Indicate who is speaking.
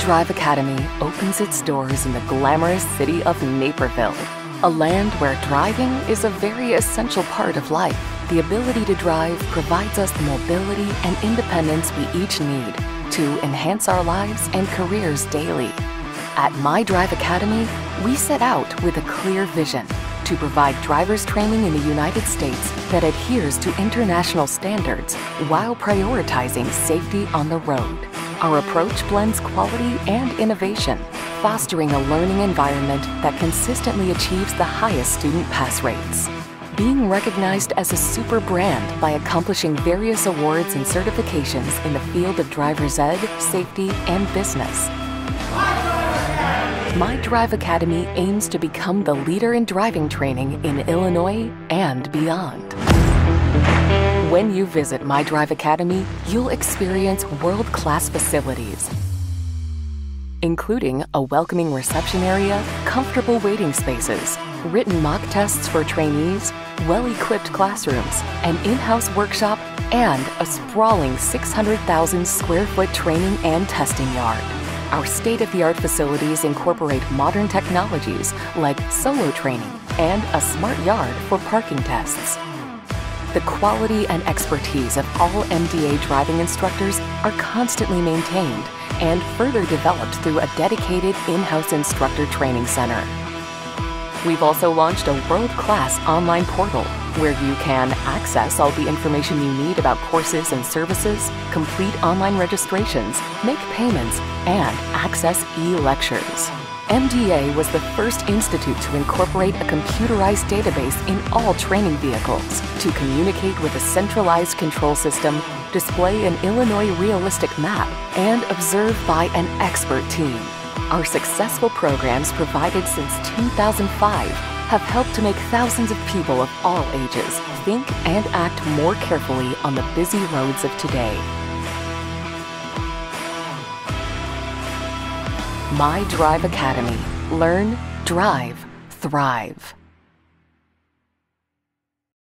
Speaker 1: Drive Academy opens its doors in the glamorous city of Naperville, a land where driving is a very essential part of life. The ability to drive provides us the mobility and independence we each need to enhance our lives and careers daily. At My Drive Academy, we set out with a clear vision to provide driver's training in the United States that adheres to international standards while prioritizing safety on the road. Our approach blends quality and innovation, fostering a learning environment that consistently achieves the highest student pass rates. Being recognized as a super brand by accomplishing various awards and certifications in the field of driver's ed, safety, and business. My Drive Academy aims to become the leader in driving training in Illinois and beyond. When you visit My Drive Academy, you'll experience world-class facilities, including a welcoming reception area, comfortable waiting spaces, written mock tests for trainees, well-equipped classrooms, an in-house workshop, and a sprawling 600,000 square foot training and testing yard. Our state-of-the-art facilities incorporate modern technologies like solo training and a smart yard for parking tests. The quality and expertise of all MDA driving instructors are constantly maintained and further developed through a dedicated in-house instructor training center. We've also launched a world-class online portal where you can access all the information you need about courses and services, complete online registrations, make payments, and access e-lectures. MDA was the first institute to incorporate a computerized database in all training vehicles to communicate with a centralized control system, display an Illinois realistic map, and observe by an expert team. Our successful programs provided since 2005 have helped to make thousands of people of all ages think and act more carefully on the busy roads of today. My Drive Academy. Learn, drive, thrive.